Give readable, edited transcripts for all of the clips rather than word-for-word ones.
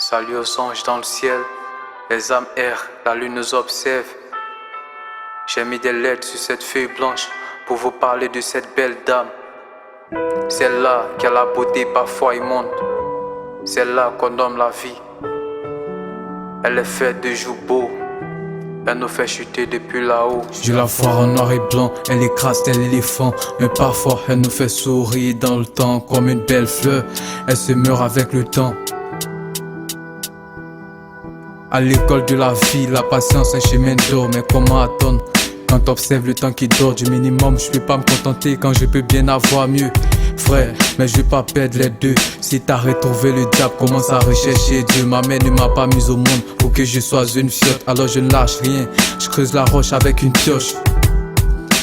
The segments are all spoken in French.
Salut aux anges dans le ciel, les âmes errent, la lune nous observe. J'ai mis des lettres sur cette feuille blanche pour vous parler de cette belle dame. Celle-là qui a la beauté parfois immonde, celle-là qu'on nomme la vie. Elle est faite de jours beaux, elle nous fait chuter depuis là-haut. Je la vois en noir et blanc, elle écrase tel éléphant. Mais parfois elle nous fait sourire dans le temps comme une belle fleur. Elle se meurt avec le temps. À l'école de la vie, la patience est un chemin d'or. Mais comment attendre quand t'observes le temps qui dort? Du minimum, je peux pas me contenter quand je peux bien avoir mieux. Frère, mais je vais pas perdre les deux. Si t'as retrouvé le diable, commence à rechercher Dieu. Ma mère ne m'a pas mise au monde pour que je sois une fiotte. Alors je ne lâche rien, je creuse la roche avec une pioche.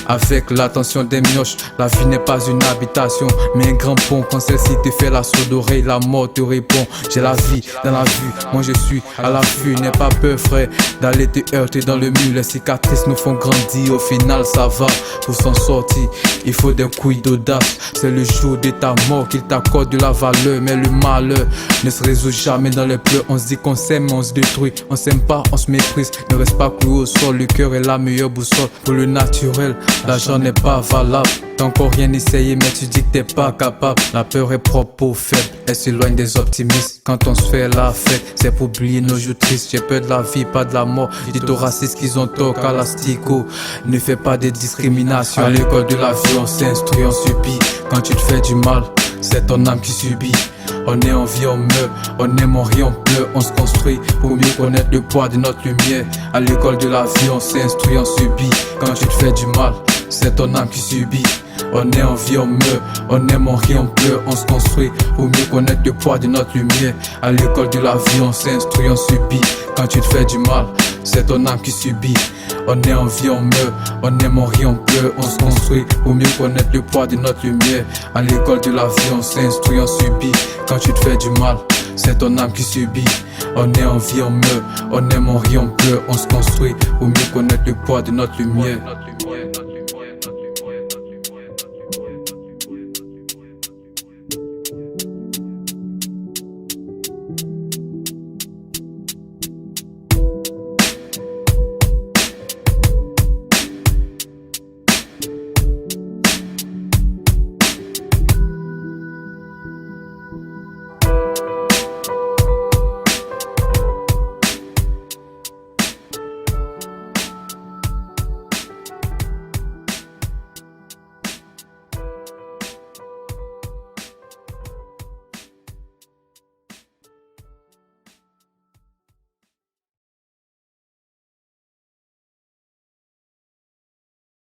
Avec l'attention des mioches, la vie n'est pas une habitation, mais un grand pont. Quand celle-ci te fait la sourde oreille, la mort te répond. J'ai la vie dans la vue, moi je suis à l'affût. N'aie pas peur frère, d'aller te heurter dans le mur. Les cicatrices nous font grandir, au final ça va. Pour s'en sortir, il faut des couilles d'audace. C'est le jour de ta mort qu'il t'accorde de la valeur. Mais le malheur ne se résout jamais dans les pleurs. On se dit qu'on s'aime, on se détruit. On s'aime pas, on se méprise. Ne reste pas cloué au sol, le cœur est la meilleure boussole. Pour le naturel, l'argent n'est pas valable. T'as encore rien essayé mais tu dis que t'es pas capable. La peur est propre aux faibles, elle s'éloigne des optimistes. Quand on se fait la fête, c'est pour oublier nos jours tristes. J'ai peur de la vie, pas de la mort. Dites aux racistes qu'ils ont tort, car l'astico ne fait pas de discrimination. À l'école de la vie on s'instruit, on subit. Quand tu te fais du mal, c'est ton âme qui subit. On est en vie, on meurt, on aime, on rit, on pleure, on se construit pour mieux connaître le poids de notre lumière. À l'école de la vie, on s'instruit, on subit. Quand tu te fais du mal, c'est ton âme qui subit. On est en vie, on meurt, on aime, on rit, on pleure, on se construit pour mieux connaître le poids de notre lumière. À l'école de la vie, on s'instruit, on subit. Quand tu te fais du mal, c'est ton âme qui subit. On est en vie, on meurt, on aime, on rit, on pleure, on se construit pour mieux connaître le poids de notre lumière. À l'école de la vie, on s'instruit, on subit. Quand tu te fais du mal, c'est ton âme qui subit. On est en vie, on meurt, on aime, on rit, on pleure, on se construit pour mieux connaître le poids de notre lumière.